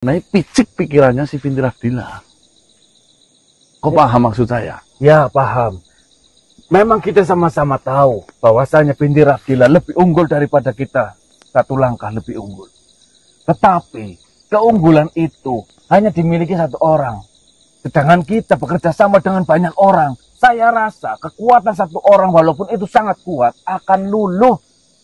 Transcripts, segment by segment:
Naik picik pikirannya si Vinti Rafdila. Kau paham maksud saya? Ya, paham. Memang kita sama-sama tahu bahwasanya Vinti Rafdila lebih unggul daripada kita. Satu langkah lebih unggul. Tetapi keunggulan itu hanya dimiliki satu orang. Sedangkan kita bekerja sama dengan banyak orang. Saya rasa kekuatan satu orang walaupun itu sangat kuat akan luluh,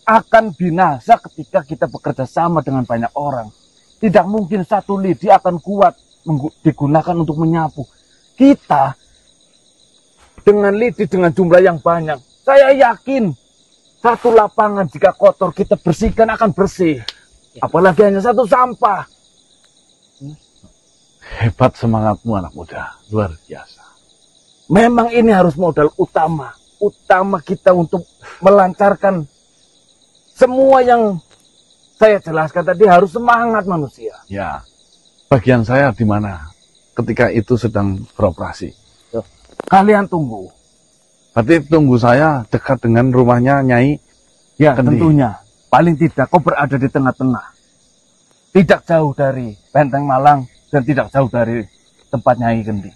akan binasa ketika kita bekerja sama dengan banyak orang. Tidak mungkin satu lidi akan kuat digunakan untuk menyapu. Kita dengan lidi dengan jumlah yang banyak, saya yakin satu lapangan jika kotor kita bersihkan akan bersih. Apalagi hanya satu sampah. Hebat semangatmu anak muda, luar biasa. Memang ini harus modal utama kita untuk melancarkan semua yang saya jelaskan tadi. Harus semangat manusia. Ya, bagian saya di mana ketika itu sedang beroperasi? Kalian tunggu. Berarti tunggu saya dekat dengan rumahnya Nyai. Ya, Kendi. tentunya. Paling tidak kau berada di tengah-tengah. Tidak jauh dari Benteng Malang dan tidak jauh dari tempat Nyai Kendi.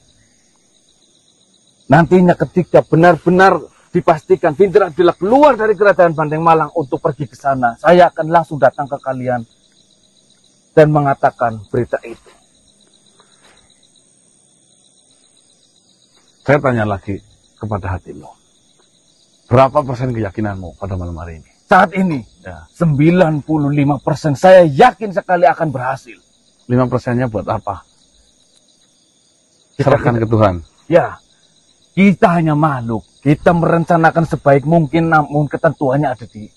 Nantinya ketika benar-benar dipastikan Vinti Rafdila keluar dari kerajaan Benteng Malang untuk pergi ke sana, saya akan langsung datang ke kalian dan mengatakan berita itu. Saya tanya lagi kepada hatimu. Berapa persen keyakinanmu pada malam hari ini? Saat ini, Ya. 95% saya yakin sekali akan berhasil. 5%-nya buat apa? Serahkan ke Tuhan. Ya, kita hanya makhluk. Kita merencanakan sebaik mungkin, namun ketentuannya ada di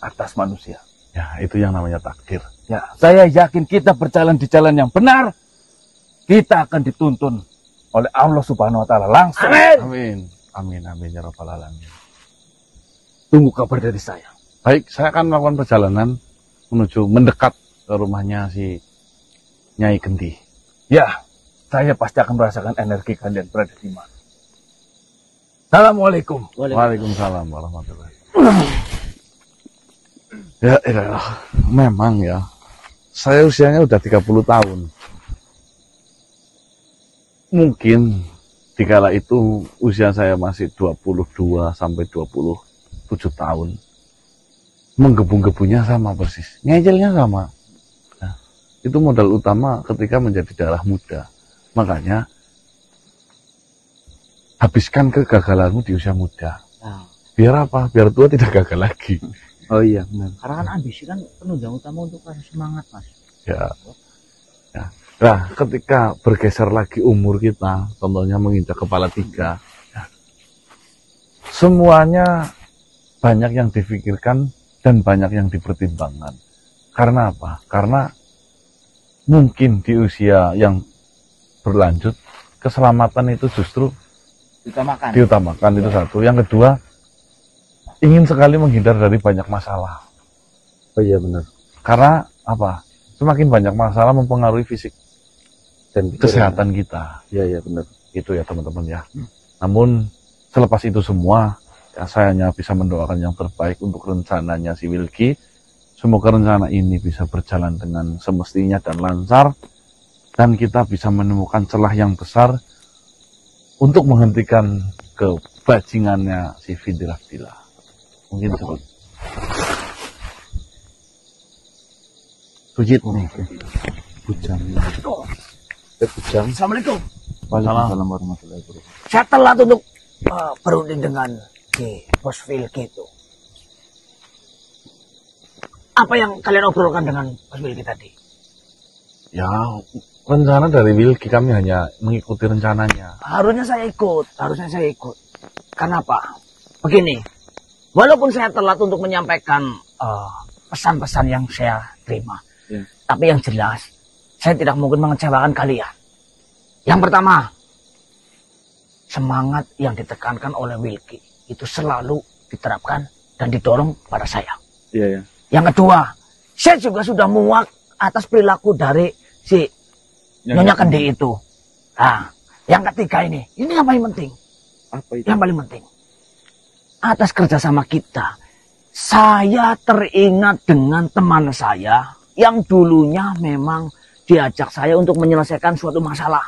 atas manusia. Ya, itu yang namanya takdir. Ya, saya yakin kita berjalan di jalan yang benar. Kita akan dituntun oleh Allah Subhanahu wa Ta'ala langsung. Amin. Amin. Amin, amin ya rabbal alamin. Tunggu kabar dari saya. Baik, saya akan melakukan perjalanan menuju mendekat ke rumahnya si Nyai Kendi. Ya, saya pasti akan merasakan energi kalian berada di mana. Assalamualaikum. Waalaikumsalam warahmatullahi wabarakatuh. Ya, memang ya. Saya usianya udah 30 tahun. Mungkin dikala itu usia saya masih 22 sampai 27 tahun. Menggebu-gebunya sama persis. Ngejelnya sama. Nah, itu modal utama ketika menjadi darah muda. Makanya habiskan kegagalanmu di usia muda. Nah. Biar apa? Biar tua tidak gagal lagi. Oh iya, benar. Karena kan ambisi kan penunjang utama untuk rasa semangat, Mas. Ya. Ya. Nah, ketika bergeser lagi umur kita, contohnya menginjak kepala 3, ya, semuanya banyak yang difikirkan dan banyak yang dipertimbangkan. Karena apa? Karena mungkin di usia yang berlanjut, keselamatan itu justru diutamakan. Itu satu. Yang kedua, ingin sekali menghindar dari banyak masalah. Oh iya benar. Karena apa? Semakin banyak masalah mempengaruhi fisik Dan kesehatan kita. Iya benar. Itu ya teman-teman ya. Namun selepas itu semua, ya, saya hanya bisa mendoakan yang terbaik untuk rencananya si Wilky. Semoga rencana ini bisa berjalan dengan semestinya dan lancar, dan kita bisa menemukan celah yang besar untuk menghentikan kebajingannya si Vinti Rafdila. Mungkin seperti Sujit nih. Bujang. Bujang. Assalamualaikum. Waalaikumsalam warahmatullahi wabarakatuh. Saya telat untuk berunding dengan si Bos Wilky itu. Apa yang kalian obrolkan dengan Bos Wilky tadi? Ya, rencana dari Wilky, kami hanya mengikuti rencananya. Harusnya saya ikut. Kenapa? Begini, walaupun saya telat untuk menyampaikan pesan-pesan yang saya terima, tapi yang jelas, saya tidak mungkin mengecewakan kalian. Yang pertama, semangat yang ditekankan oleh Wilky itu selalu diterapkan dan didorong pada saya. Iya. Yang kedua, saya juga sudah muak atas perilaku dari si Nyonya Kendi itu. Nah, yang ketiga ini yang paling penting. Apa itu? Yang paling penting, atas kerjasama kita, saya teringat dengan teman saya yang dulunya memang diajak saya untuk menyelesaikan suatu masalah.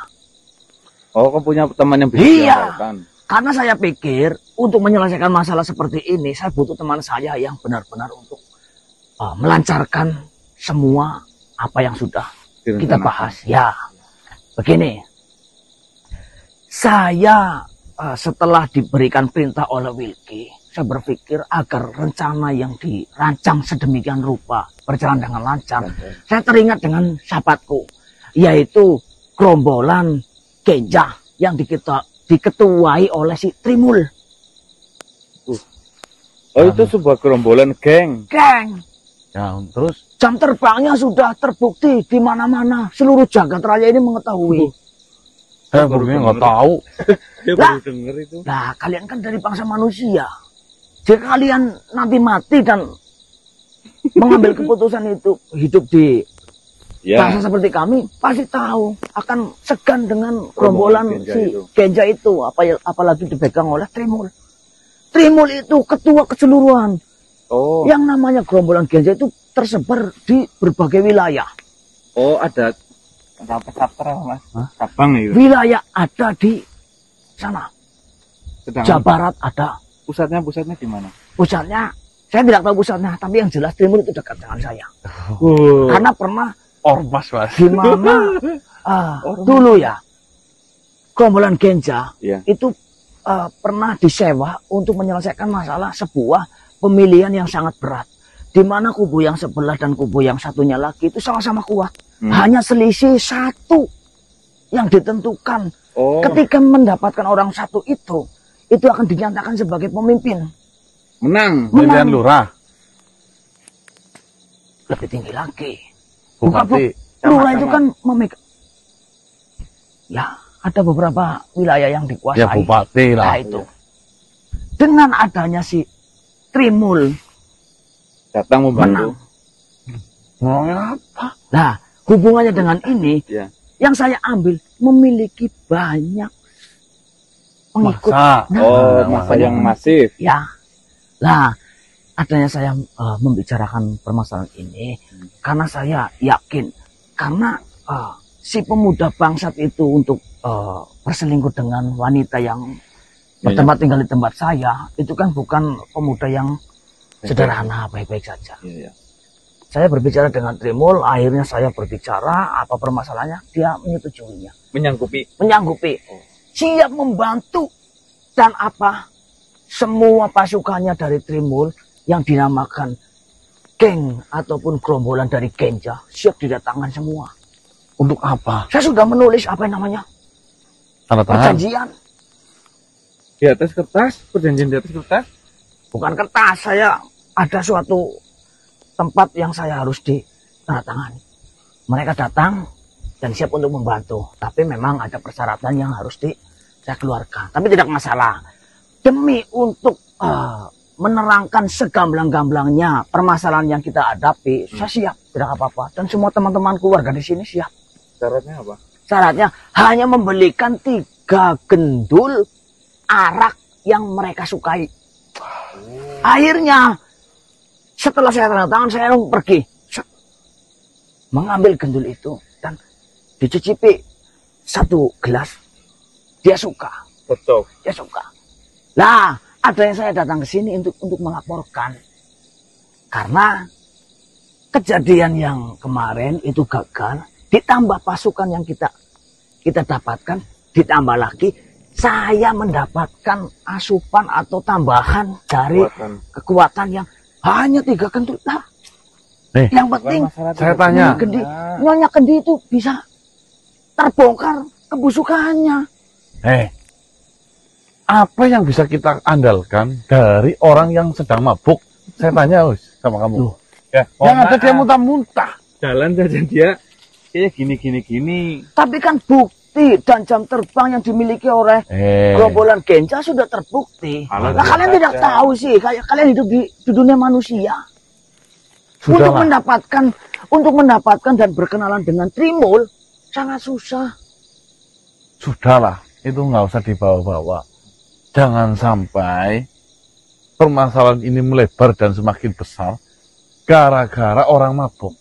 Oh, kau punya teman yang bisa Iya. diandalkan. Karena saya pikir untuk menyelesaikan masalah seperti ini, saya butuh teman saya yang benar-benar untuk melancarkan semua apa yang sudah kita bahas. Ya, begini. Saya setelah diberikan perintah oleh Wilky, saya berpikir agar rencana yang dirancang sedemikian rupa berjalan dengan lancar. Saya teringat dengan sahabatku, yaitu gerombolan Genja yang diketuai oleh si Trimul. Oh, itu sebuah gerombolan geng. Geng, Ya, terus jam terbangnya sudah terbukti di mana-mana. Seluruh jagat raya ini mengetahui. saya barunya nggak tahu. Dia Lah. baru denger itu. Nah, kalian kan dari bangsa manusia. Jika kalian nanti mati dan mengambil keputusan itu hidup di Ya, bangsa seperti kami, pasti tahu akan segan dengan gerombolan Genja si itu. Genja itu, apalagi dipegang oleh Trimul. Trimul itu ketua keseluruhan. oh, Yang namanya gerombolan Genja itu tersebar di berbagai wilayah. oh ada apa satra mas? Cabang itu. Wilayah ada di sana. Sedangkan Jawa Barat ada. pusatnya di mana? Pusatnya, saya tidak tahu pusatnya, tapi yang jelas Trimul itu dekat dengan saya. Karena pernah Ormas, Mas. di mana dulu ya, gerombolan Genja Iya. itu pernah disewa untuk menyelesaikan masalah sebuah pemilihan yang sangat berat. Di mana kubu yang sebelah dan kubu yang satunya lagi itu sama-sama kuat. Hanya selisih satu yang ditentukan. Oh, Ketika mendapatkan orang satu itu akan dinyatakan sebagai pemimpin. menang. Pemilihan lurah, Lebih tinggi lagi. bupati. Lurah itu kan memegang. Ya, ada beberapa wilayah yang dikuasai. Ya, bupati Nah, lah. itu. Dengan adanya si Trimul Datang membantu. menang. Ngomongin apa? Nah, hubungannya dengan ini, Ya. yang saya ambil memiliki banyak pengikut. Masa? Oh, Nah, masa yang masif. ya. Nah, adanya saya membicarakan permasalahan ini karena saya yakin karena si pemuda bangsat itu untuk berselingkuh dengan wanita yang bertempat tinggal di tempat saya itu kan bukan pemuda yang sederhana, baik-baik saja. Iya, iya. Saya berbicara dengan Trimul, akhirnya saya berbicara apa permasalahannya, dia menyetujuinya, menyanggupi, siap membantu, dan apa semua pasukannya dari Trimul yang dinamakan geng ataupun gerombolan dari Genja siap didatangkan semua. Untuk apa? Saya sudah menulis apa yang namanya Tanda tangan. perjanjian, Di atas kertas, perjanjian di atas kertas. bukan kertas. Saya ada suatu tempat yang saya harus ditandatangani. Mereka datang dan siap untuk membantu, tapi memang ada persyaratan yang harus saya keluarkan. Tapi tidak masalah. Demi untuk menerangkan segamblang-gamblangnya permasalahan yang kita hadapi, saya siap, tidak apa-apa. Dan semua teman-teman keluarga di sini siap. Syaratnya apa? Syaratnya hanya membelikan 3 gendul arak yang mereka sukai. Akhirnya setelah saya tanda tangan, saya pergi mengambil gendul itu dan dicicipi 1 gelas. Dia suka, Cocok. dia suka. Nah, ada yang saya datang ke sini untuk melaporkan karena kejadian yang kemarin itu gagal, ditambah pasukan yang kita dapatkan, ditambah lagi saya mendapatkan asupan atau tambahan dari kekuatan yang hanya 3 gendul. Nah, yang penting Saya tanya. Nyonya Kendi itu bisa terbongkar kebusukannya. Apa yang bisa kita andalkan dari orang yang sedang mabuk? Saya tanya sama kamu. Loh. Ya, Yang ada dia muntah-muntah. jalan saja dia kayak gini. Tapi kan bukti dan jam terbang yang dimiliki oleh gerombolan Genja sudah terbukti. Alah, Nah, kalian tidak tahu sih, kalian hidup di dunia manusia. Sudahlah. Untuk mendapatkan dan berkenalan dengan Trimul sangat susah. Sudahlah, itu nggak usah dibawa-bawa. Jangan sampai permasalahan ini melebar dan semakin besar gara-gara orang mabuk.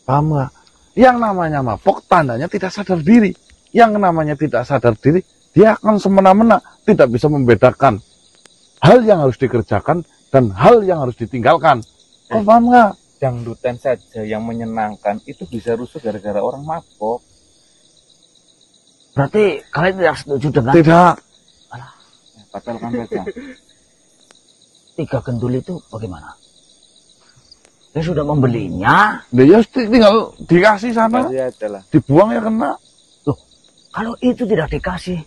Paham nggak? Yang namanya mabok tandanya tidak sadar diri. Yang namanya tidak sadar diri, dia akan semena-mena, tidak bisa membedakan hal yang harus dikerjakan dan hal yang harus ditinggalkan. Kau paham nggak? Dangdutan saja yang menyenangkan itu bisa rusuh gara-gara orang mabok. Berarti kalian tidak setuju dengan Tidak. Batalkan saja. 3 gendul itu bagaimana? Dia sudah membelinya. Dia tinggal dikasih sana, Kasih aja lah. dibuang ya kena. Loh, kalau itu tidak dikasih,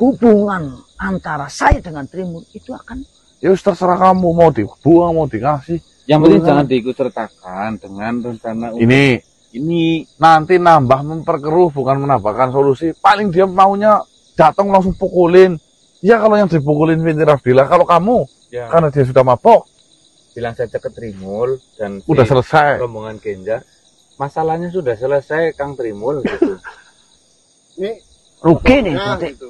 hubungan antara saya dengan Trimur itu akan... Ya wis terserah kamu, mau dibuang, mau dikasih. Yang penting Benar. jangan diikut sertakan dengan rencana Ini nanti nambah memperkeruh, bukan menambahkan solusi. Paling dia maunya datang langsung pukulin. Ya kalau yang dipukulin Winti Rafdila, kalau kamu, ya, karena dia sudah mabok, bilang saja ke Trimul dan udah selesai. rombongan Genja. Masalahnya sudah selesai Kang Trimul gitu. Ini Rugi nih nah, berarti. gitu.